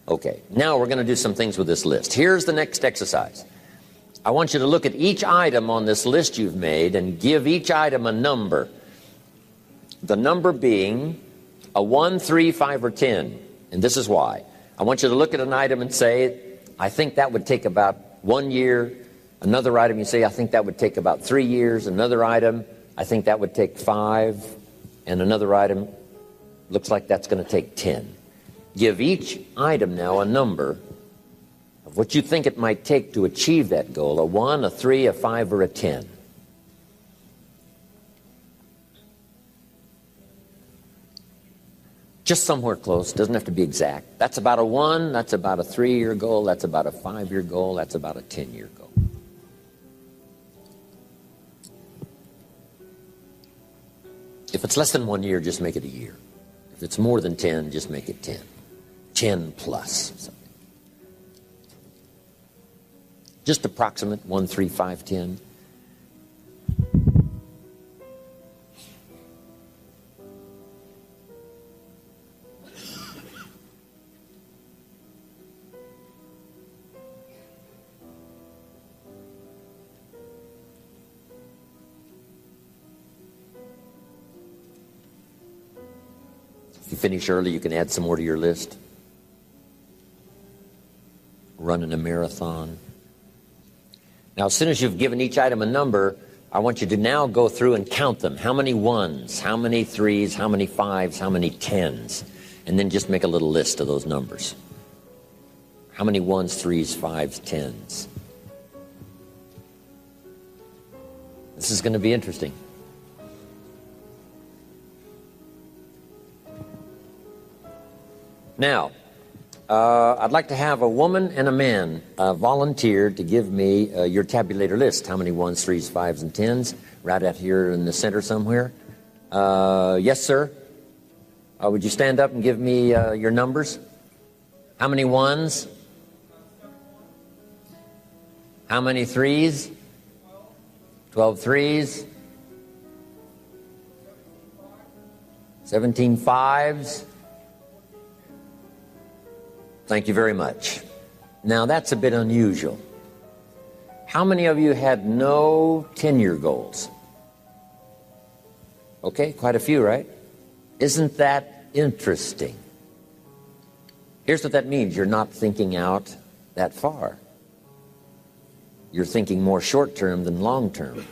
Okay, now we're going to do some things with this list. Here's the next exercise. I want you to look at each item on this list you've made and give each item a number. The number being a 1, 3, 5, or 10. And this is why. I want you to look at an item and say, I think that would take about 1 year. Another item, you say, I think that would take about 3 years. Another item, I think that would take 5. And another item, looks like that's going to take 10. Give each item now a number of what you think it might take to achieve that goal, a 1, a 3, a 5, or a 10. Just somewhere close, doesn't have to be exact. That's about a 1, that's about a 3-year goal, that's about a 5-year goal, that's about a 10-year goal. If it's less than 1 year, just make it a year. If it's more than 10, just make it 10. 10 plus. Just approximate, 1, 3, 5, 10. If you finish early, you can add some more to your list. Running a marathon. Now, as soon as you've given each item a number, I want you to now go through and count them. How many 1s, how many 3s, how many 5s, how many 10s? And then just make a little list of those numbers. How many 1s, 3s, 5s, 10s? This is going to be interesting. Now, I'd like to have a woman and a man volunteer to give me your tabulator list. How many 1s, 3s, 5s, and 10s? Right out here in the center somewhere. Yes, sir. Would you stand up and give me your numbers? How many 1s? How many 3s? 12 3s. 17 5s. Thank you very much. Now, that's a bit unusual. How many of you had no 10-year goals? Okay, quite a few, right? Isn't that interesting? Here's what that means. You're not thinking out that far. You're thinking more short-term than long-term.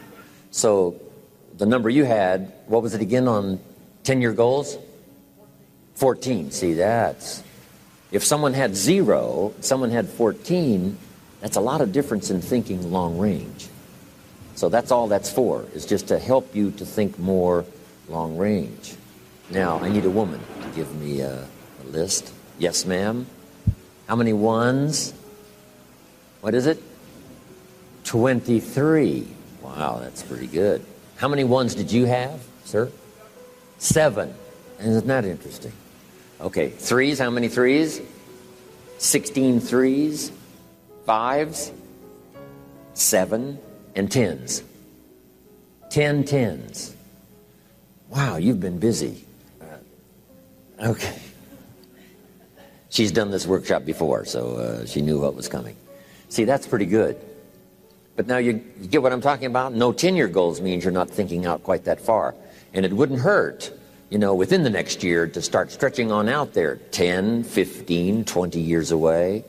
So the number you had, what was it again on 10-year goals? 14. See, that's... If someone had 0, someone had 14, that's a lot of difference in thinking long range. So that's all that's for, is just to help you to think more long range. Now, I need a woman to give me a list. Yes, ma'am. How many 1s? What is it? 23. Wow, that's pretty good. How many 1s did you have, sir? 7. Isn't that interesting? Okay, 3s, how many 3s? 16 3s, 5s, 7, and 10s. 10 10s. Wow, you've been busy. Okay. She's done this workshop before, so she knew what was coming. See, that's pretty good. But now you get what I'm talking about? No 10-year goals means you're not thinking out quite that far. And it wouldn't hurt, you know, within the next year to start stretching on out there 10, 15, 20 years away,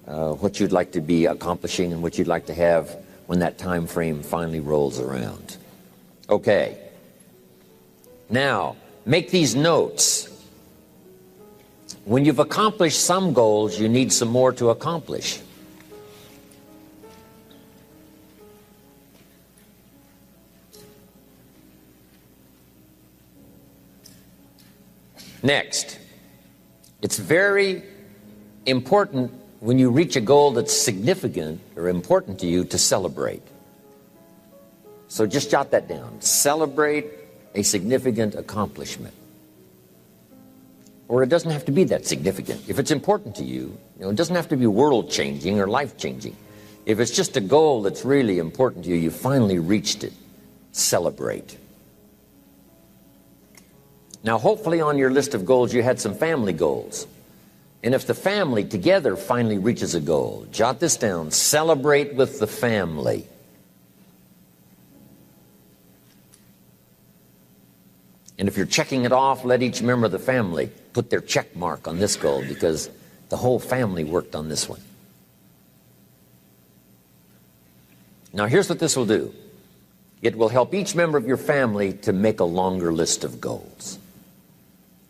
what you'd like to be accomplishing and what you'd like to have when that time frame finally rolls around. Okay. Now, make these notes. When you've accomplished some goals, you need some more to accomplish. Next, it's very important when you reach a goal that's significant or important to you to celebrate. So just jot that down. Celebrate a significant accomplishment. Or it doesn't have to be that significant. If it's important to you, it doesn't have to be world-changing or life-changing. If it's just a goal that's really important to you, you finally reached it. Celebrate. Now, hopefully on your list of goals, you had some family goals. And if the family together finally reaches a goal, jot this down, celebrate with the family. And if you're checking it off, let each member of the family put their check mark on this goal, because the whole family worked on this one. Now here's what this will do. It will help each member of your family to make a longer list of goals.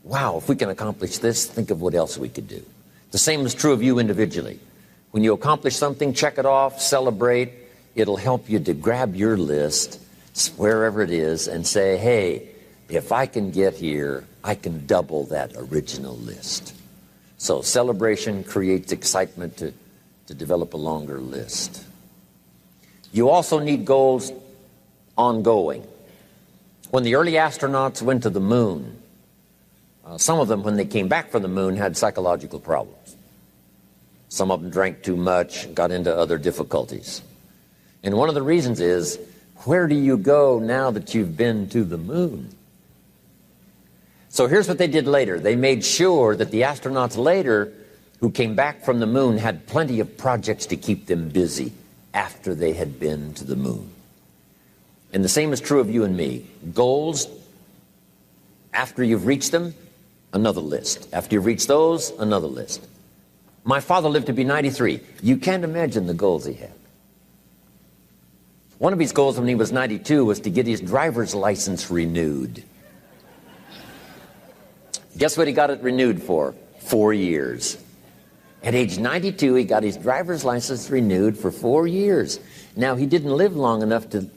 Wow, if we can accomplish this, think of what else we could do. The same is true of you individually. When you accomplish something, check it off, celebrate. It'll help you to grab your list, wherever it is, and say, hey, if I can get here, I can double that original list. So celebration creates excitement to develop a longer list. You also need goals ongoing. When the early astronauts went to the moon, some of them, when they came back from the moon, had psychological problems. Some of them drank too much, got into other difficulties. And one of the reasons is, where do you go now that you've been to the moon? So here's what they did later. They made sure that the astronauts later, who came back from the moon, had plenty of projects to keep them busy after they had been to the moon. And the same is true of you and me. Goals, after you've reached them, another list. After you've reached those, another list. My father lived to be 93. You can't imagine the goals he had. One of his goals when he was 92 was to get his driver's license renewed. Guess what he got it renewed for? 4 years. At age 92, he got his driver's license renewed for 4 years. Now, he didn't live long enough to...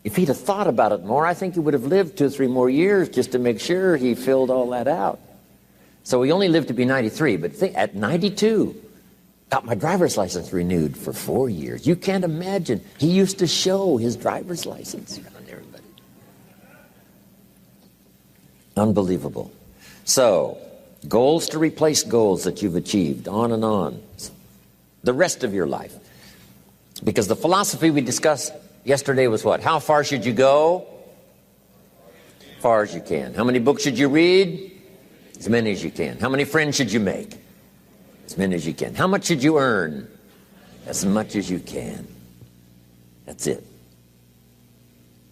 If he'd have thought about it more, I think he would have lived 2 or 3 more years just to make sure he filled all that out. So he only lived to be 93, but at 92, got my driver's license renewed for 4 years. You can't imagine. He used to show his driver's license around everybody. Unbelievable. So, goals to replace goals that you've achieved, on and on. The rest of your life. Because the philosophy we discussed yesterday was what? How far should you go? As far as you can. How many books should you read? As many as you can. How many friends should you make? As many as you can. How much should you earn? As much as you can. That's it.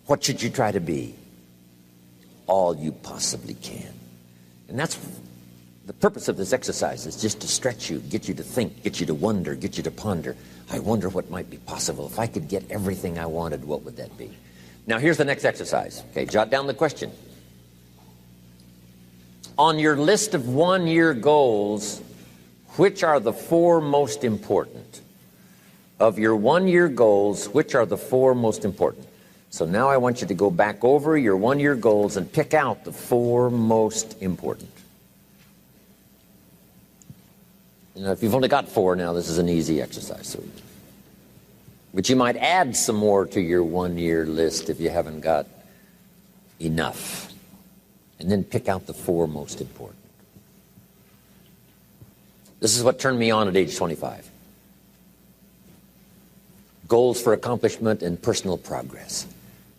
What should you try to be? All you possibly can. And that's the purpose of this exercise, is just to stretch you, get you to think, get you to wonder, get you to ponder. I wonder what might be possible. If I could get everything I wanted, what would that be? Now here's the next exercise. Okay, jot down the question. On your list of 1-year goals, which are the 4 most important? Of your 1-year goals, which are the 4 most important? So now I want you to go back over your 1-year goals and pick out the 4 most important. You know, if you've only got 4 now, this is an easy exercise. But you might add some more to your 1-year list if you haven't got enough. And then pick out the 4 most important. This is what turned me on at age 25. Goals for accomplishment and personal progress.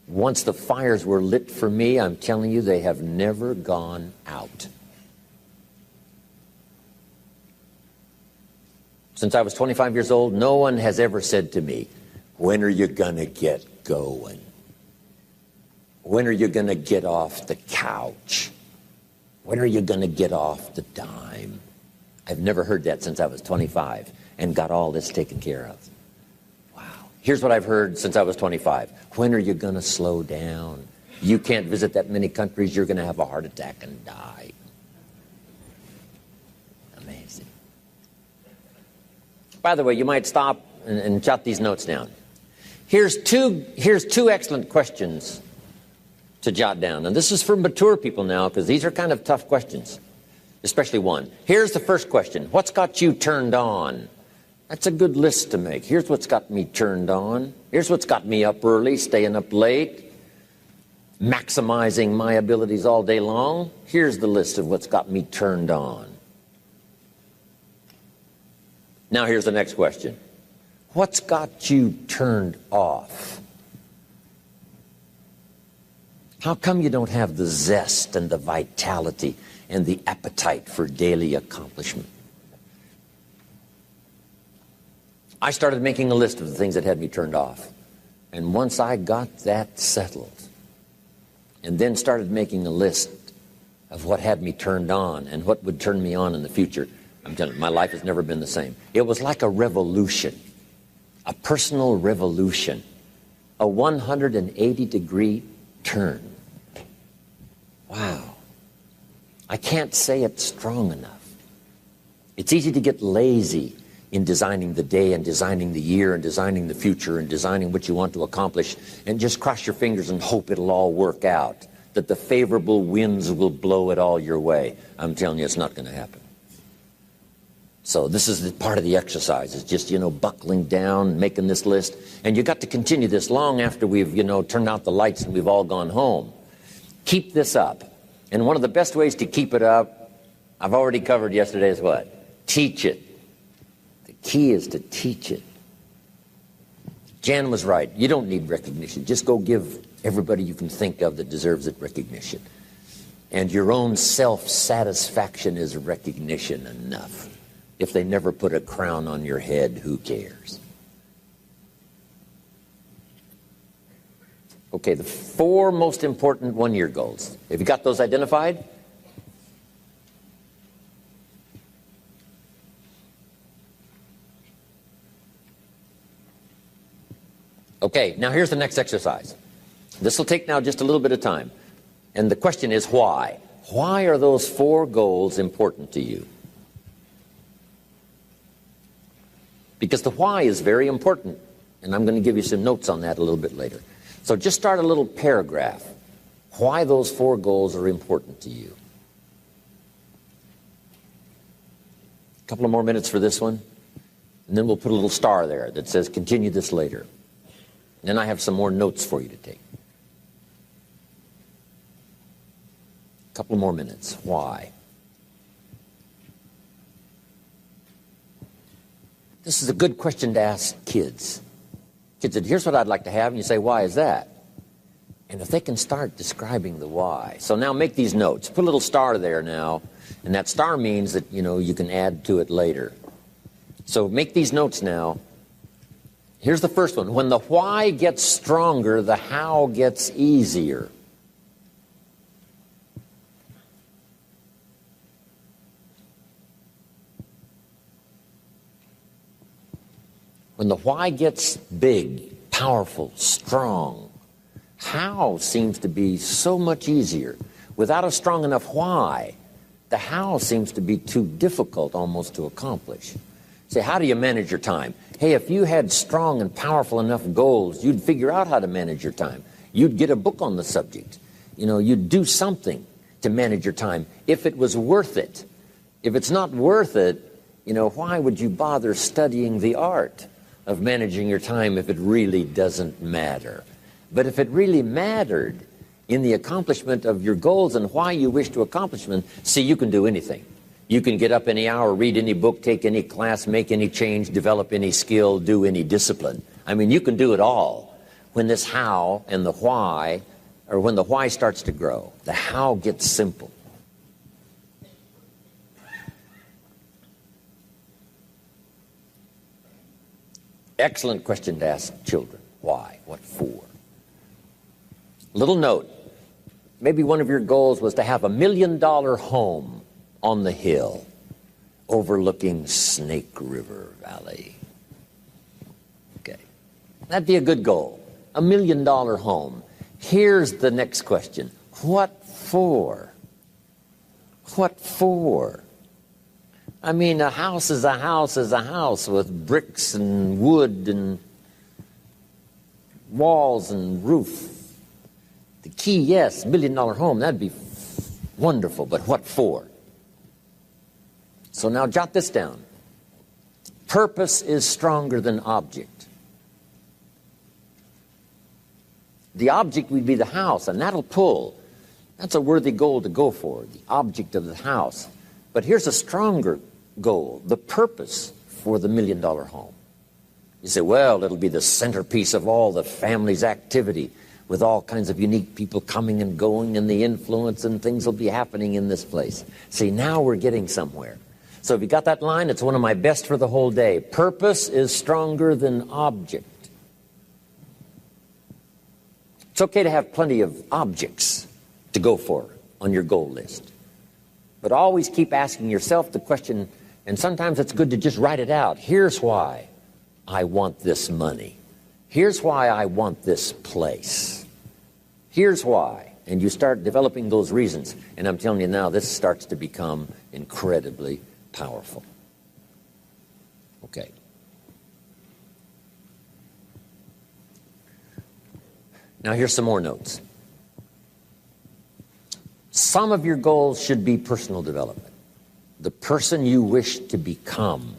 Once the fires were lit for me, I'm telling you, they have never gone out. Since I was 25 years old, no one has ever said to me, when are you going to get going? When are you going to get off the couch? When are you going to get off the dime? I've never heard that since I was 25 and got all this taken care of. Wow. Here's what I've heard since I was 25. When are you going to slow down? You can't visit that many countries. You're going to have a heart attack and die. Amazing. By the way, you might stop and jot these notes down. Here's two excellent questions to jot down. And this is for mature people now, because these are kind of tough questions, especially one. Here's the first question. What's got you turned on? That's a good list to make. Here's what's got me turned on. Here's what's got me up early, staying up late, maximizing my abilities all day long. Here's the list of what's got me turned on. Now here's the next question. What's got you turned off? How come you don't have the zest and the vitality and the appetite for daily accomplishment. I started making a list of the things that had me turned off. And once I got that settled, and then started making a list of what had me turned on and what would turn me on in the future, I'm telling you, my life has never been the same. It was like a revolution, a personal revolution, a 180-degree turn. Wow. I can't say it strong enough. It's easy to get lazy in designing the day and designing the year and designing the future and designing what you want to accomplish and just cross your fingers and hope it'll all work out, that the favorable winds will blow it all your way. I'm telling you, it's not going to happen. So this is the part of the exercise. It's just, buckling down, making this list. And you got to continue this long after we've, turned out the lights and we've all gone home. Keep this up. And one of the best ways to keep it up, I've already covered yesterday, is what? Teach it. The key is to teach it. Jan was right. You don't need recognition. Just go give everybody you can think of that deserves it recognition. And your own self-satisfaction is recognition enough. If they never put a crown on your head, who cares? Okay, the 4 most important one-year goals. Have you got those identified? Okay, now here's the next exercise. This will take now just a little bit of time. And the question is why? Why are those 4 goals important to you? Because the why is very important. And I'm going to give you some notes on that a little bit later. So just start a little paragraph. Why those 4 goals are important to you. A couple of more minutes for this one. And then we'll put a little star there that says continue this later. And then I have some more notes for you to take. A couple more minutes. Why? This is a good question to ask kids. Kids said, here's what I'd like to have. And you say, why is that? And if they can start describing the why. So now make these notes. Put a little star there now. And that star means that, you can add to it later. So make these notes now. Here's the first one. When the why gets stronger, the how gets easier. When the why gets big, powerful, strong, how seems to be so much easier. Without a strong enough why, the how seems to be too difficult almost to accomplish. Say, how do you manage your time? Hey, if you had strong and powerful enough goals, you'd figure out how to manage your time. You'd get a book on the subject. You'd do something to manage your time if it was worth it. If it's not worth it, why would you bother studying the art of managing your time if it really doesn't matter? But if it really mattered in the accomplishment of your goals and why you wish to accomplish them, see, you can do anything. You can get up any hour, read any book, take any class, make any change, develop any skill, do any discipline. I mean, you can do it all. When this how and the why, or when the why starts to grow, the how gets simple. Excellent question to ask children. Why? What for? Little note. Maybe one of your goals was to have $1 million home on the hill overlooking Snake River Valley. Okay. That'd be a good goal. $1 million home. Here's the next question. What for? What for? I mean, a house is a house is a house with bricks and wood and walls and roof. The key, yes, $1 million home, that'd be wonderful, but what for? So now jot this down. Purpose is stronger than object. The object would be the house, and that'll pull. That's a worthy goal to go for, the object of the house. But here's a stronger goal, the purpose for the $1 million home. You say, well, it'll be the centerpiece of all the family's activity. with all kinds of unique people coming and going, and the influence and things will be happening in this place. See, now we're getting somewhere. So if you got that line, it's one of my best for the whole day. Purpose is stronger than object. It's okay to have plenty of objects to go for on your goal list. But always keep asking yourself the question, and sometimes it's good to just write it out. Here's why I want this money. Here's why I want this place. Here's why. And you start developing those reasons. And I'm telling you now, this starts to become incredibly powerful. Okay. Now here's some more notes. Some of your goals should be personal development. The person you wish to become.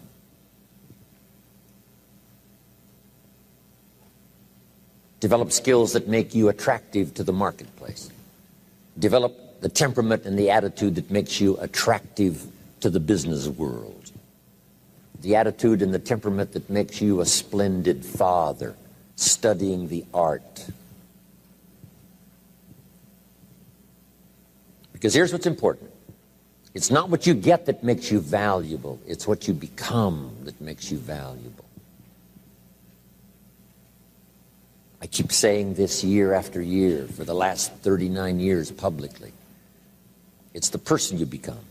Develop skills that make you attractive to the marketplace. Develop the temperament and the attitude that makes you attractive to the business world. The attitude and the temperament that makes you a splendid father, studying the art. Because here's what's important. It's not what you get that makes you valuable. It's what you become that makes you valuable. I keep saying this year after year for the last 39 years publicly. It's the person you become.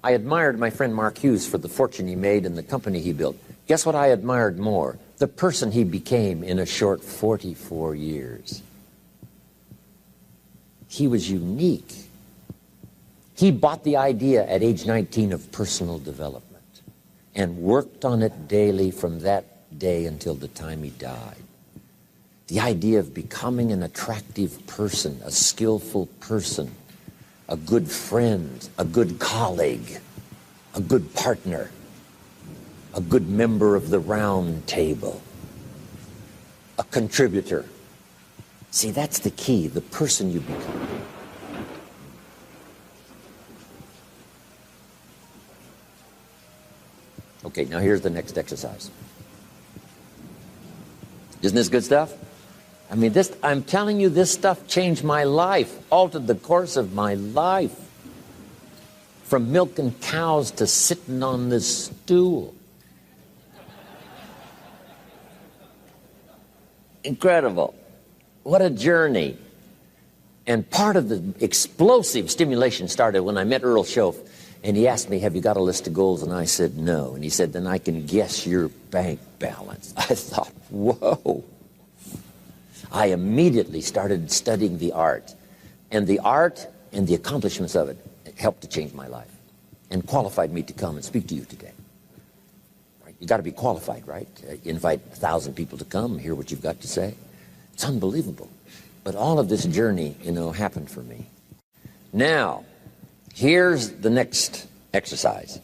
I admired my friend Mark Hughes for the fortune he made and the company he built. Guess what I admired more? The person he became in a short 44 years. He was unique. He bought the idea at age 19 of personal development and worked on it daily from that day until the time he died. The idea of becoming an attractive person, a skillful person, a good friend, a good colleague, a good partner, a good member of the round table, a contributor. See, that's the key, the person you become. Okay, now here's the next exercise. Isn't this good stuff? I mean, I'm telling you, this stuff changed my life, altered the course of my life. From milking cows to sitting on this stool. Incredible. What a journey. And part of the explosive stimulation started when I met Earl Schoaf, and he asked me, have you got a list of goals? And I said, no. And he said, then I can guess your bank balance. I thought, whoa. I immediately started studying the art. And the art and the accomplishments of it helped to change my life and qualified me to come and speak to you today. Right? You got to be qualified, right? Invite 1,000 people to come, hear what you've got to say. It's unbelievable. But all of this journey, happened for me. Now, here's the next exercise.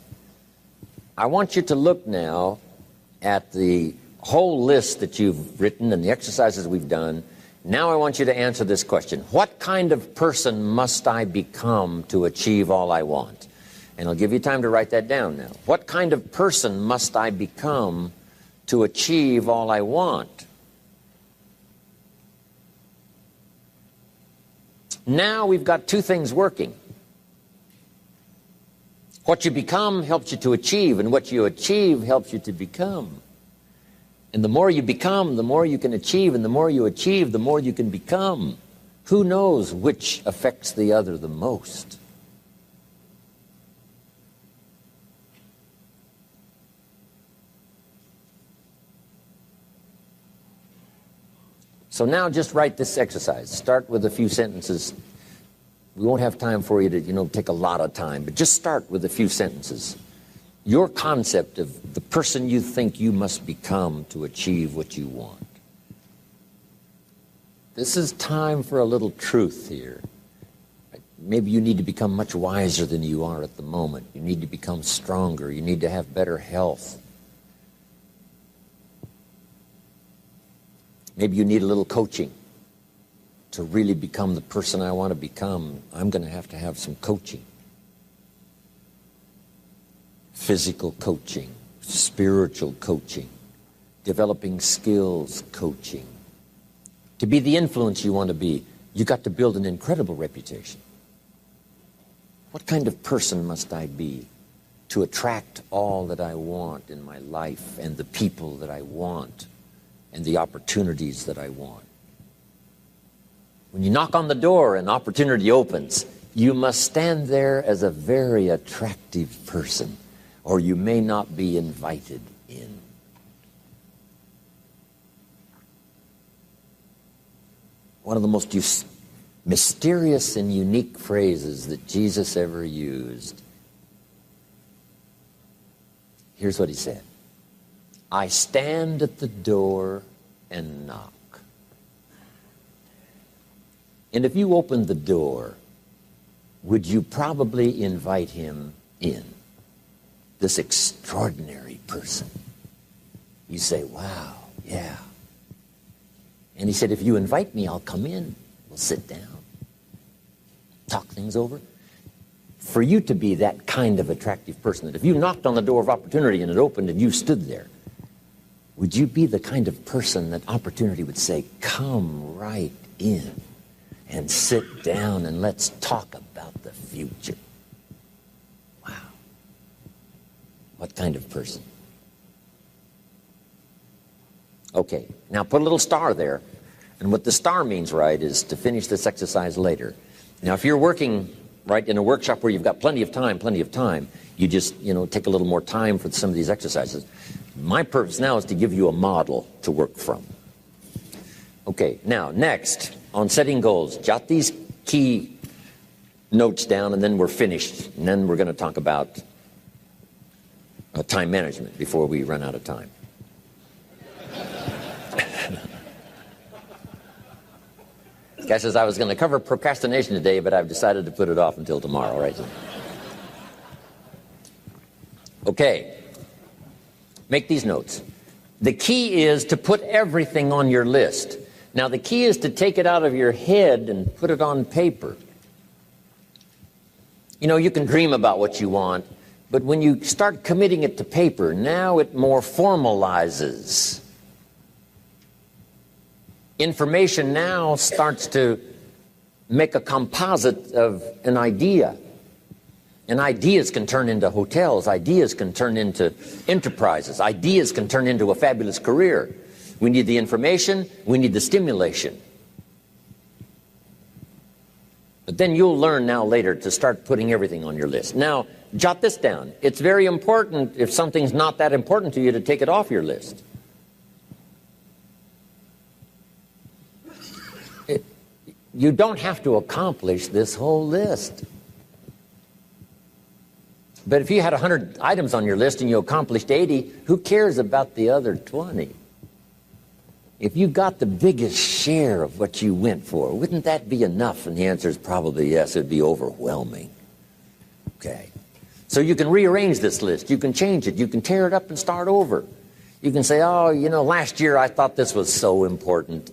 I want you to look now at the whole list that you've written and the exercises we've done. Now I want you to answer this question. What kind of person must I become to achieve all I want? And I'll give you time to write that down now. What kind of person must I become to achieve all I want? Now we've got two things working. What you become helps you to achieve, and what you achieve helps you to become. And the more you become, the more you can achieve, and the more you achieve, the more you can become. Who knows which affects the other the most? So now just write this exercise. Start with a few sentences. We won't have time for you to, take a lot of time, but just start with a few sentences. Your concept of the person you think you must become to achieve what you want. This is time for a little truth here. Maybe you need to become much wiser than you are at the moment. You need to become stronger. You need to have better health. Maybe you need a little coaching to really become the person I want to become. I'm going to have some coaching. Physical coaching, spiritual coaching, developing skills, coaching. To be the influence you want to be, you got to build an incredible reputation. What kind of person must I be to attract all that I want in my life and the people that I want and the opportunities that I want? When you knock on the door and opportunity opens, you must stand there as a very attractive person, or you may not be invited in. One of the most mysterious and unique phrases that Jesus ever used. Here's what he said. I stand at the door and knock. And if you opened the door, would you probably invite him in? This extraordinary person. You say, wow, yeah. And he said, if you invite me, I'll come in. We'll sit down. Talk things over. For you to be that kind of attractive person, that if you knocked on the door of opportunity and it opened and you stood there, would you be the kind of person that opportunity would say, come right in and sit down and let's talk about the future? Wow. What kind of person? Okay, now put a little star there. And what the star means, right, is to finish this exercise later. Now, if you're working, right, in a workshop where you've got plenty of time, you just, take a little more time for some of these exercises. My purpose now is to give you a model to work from. Okay, now, next, on setting goals, jot these key notes down, and then we're finished. And then we're going to talk about time management before we run out of time. Guy says, I was going to cover procrastination today, but I've decided to put it off until tomorrow, right? Okay. Make these notes. The key is to put everything on your list. Now, the key is to take it out of your head and put it on paper. You can dream about what you want, but when you start committing it to paper, now it more formalizes. Information now starts to make a composite of an idea. And ideas can turn into hotels. Ideas can turn into enterprises. Ideas can turn into a fabulous career. We need the information. We need the stimulation. But then you'll learn now later to start putting everything on your list. Now, jot this down. It's very important, if something's not that important to you, to take it off your list. You don't have to accomplish this whole list. But if you had 100 items on your list and you accomplished 80, who cares about the other 20? If you got the biggest share of what you went for, wouldn't that be enough? And the answer is probably yes. It'd be overwhelming. Okay. So you can rearrange this list. You can change it. You can tear it up and start over. You can say, oh, last year I thought this was so important.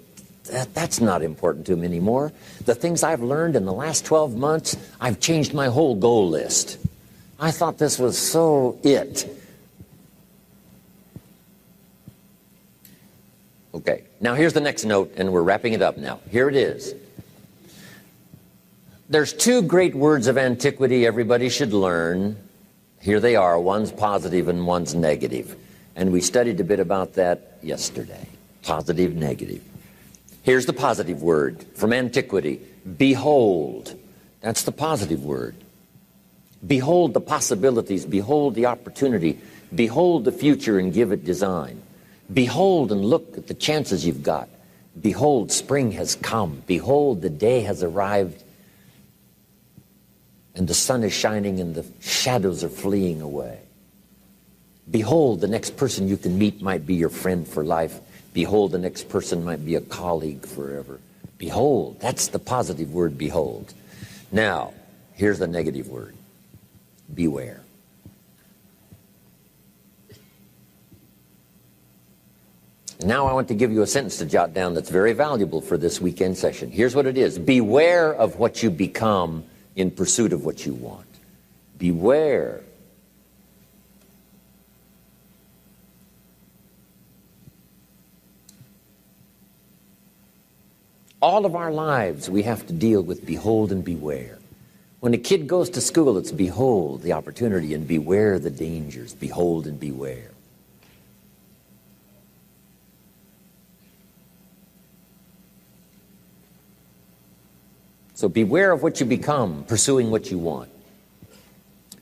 That's not important to me anymore. The things I've learned in the last 12 months, I've changed my whole goal list. I thought this was so it. Okay, now here's the next note, and we're wrapping it up now. Here it is. There's two great words of antiquity everybody should learn. Here they are. One's positive and one's negative. And we studied a bit about that yesterday. Positive, negative. Here's the positive word from antiquity. Behold. That's the positive word. Behold the possibilities. Behold the opportunity. Behold the future and give it design. Behold and look at the chances you've got. Behold, spring has come. Behold, the day has arrived. And the sun is shining and the shadows are fleeing away. Behold, the next person you can meet might be your friend for life. Behold, the next person might be a colleague forever. Behold, that's the positive word, behold. Now, here's the negative word. Beware. Now I want to give you a sentence to jot down that's very valuable for this weekend session. Here's what it is. Beware of what you become in pursuit of what you want. Beware. All of our lives, we have to deal with behold and beware. When a kid goes to school, it's behold the opportunity and beware the dangers. Behold and beware. So beware of what you become, pursuing what you want.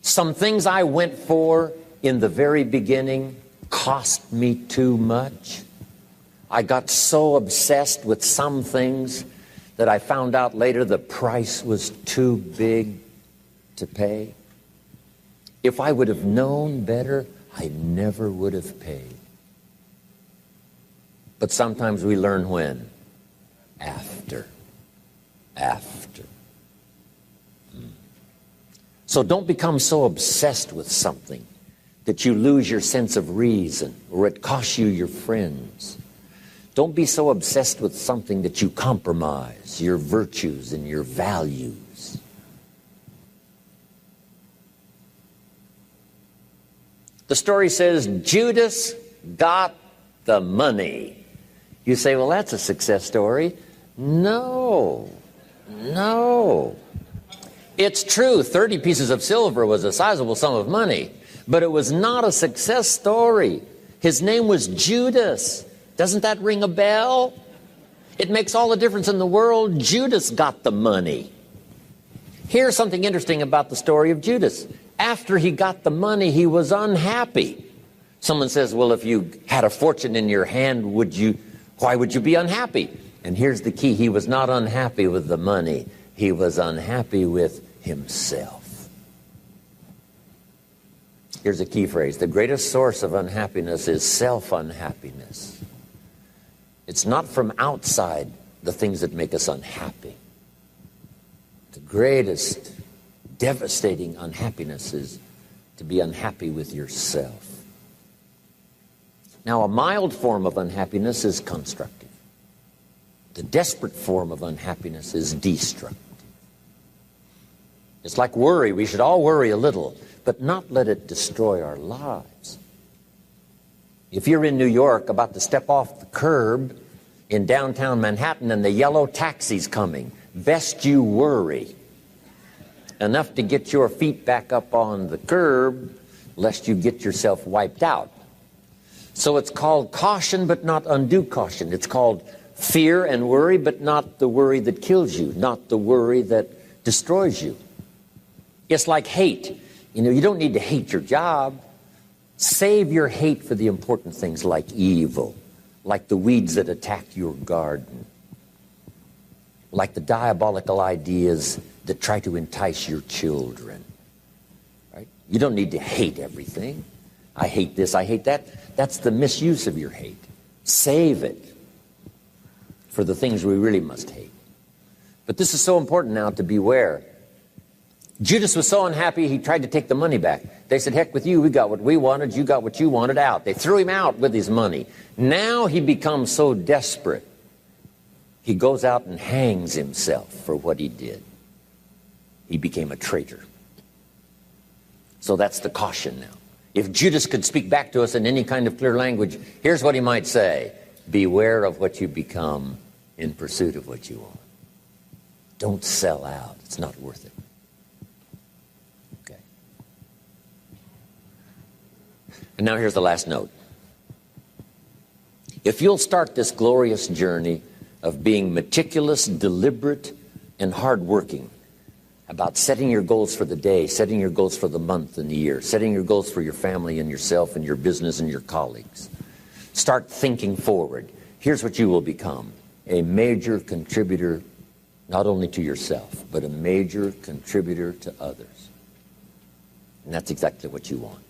Some things I went for in the very beginning cost me too much. I got so obsessed with some things that I found out later the price was too big to pay. If I would have known better, I never would have paid. But sometimes we learn when? After. So don't become so obsessed with something that you lose your sense of reason or it costs you your friends. Don't be so obsessed with something that you compromise your virtues and your values. The story says Judas got the money. You say, well, that's a success story. No. It's true, 30 pieces of silver was a sizable sum of money, but it was not a success story. His name was Judas. Doesn't that ring a bell? It makes all the difference in the world. Judas got the money. Here's something interesting about the story of Judas. After he got the money, he was unhappy. Someone says, well, if you had a fortune in your hand, why would you be unhappy? And here's the key. He was not unhappy with the money. He was unhappy with himself. Here's a key phrase. The greatest source of unhappiness is self-unhappiness. It's not from outside the things that make us unhappy. The greatest devastating unhappiness is to be unhappy with yourself. Now, a mild form of unhappiness is constructive. The desperate form of unhappiness is destructive. It's like worry. We should all worry a little, but not let it destroy our lives. If you're in New York about to step off the curb in downtown Manhattan and the yellow taxi's coming, best you worry enough to get your feet back up on the curb lest you get yourself wiped out. So it's called caution but not undue caution. It's called fear and worry, but not the worry that kills you, not the worry that destroys you. It's like hate. You don't need to hate your job. Save your hate for the important things like evil, like the weeds that attack your garden, like the diabolical ideas that try to entice your children. Right? You don't need to hate everything. I hate this, I hate that. That's the misuse of your hate. Save it for the things we really must hate. But this is so important now to beware. Judas was so unhappy he tried to take the money back. They said, heck with you, we got what we wanted, you got what you wanted, out. They threw him out with his money. Now he becomes so desperate, he goes out and hangs himself for what he did. He became a traitor. So that's the caution now. If Judas could speak back to us in any kind of clear language, here's what he might say. Beware of what you become in pursuit of what you want. Don't sell out. It's not worth it. Okay. And now here's the last note. If you'll start this glorious journey of being meticulous, deliberate, and hardworking about setting your goals for the day, setting your goals for the month and the year, setting your goals for your family and yourself and your business and your colleagues, start thinking forward. Here's what you will become: a major contributor not only to yourself, but a major contributor to others. And that's exactly what you want.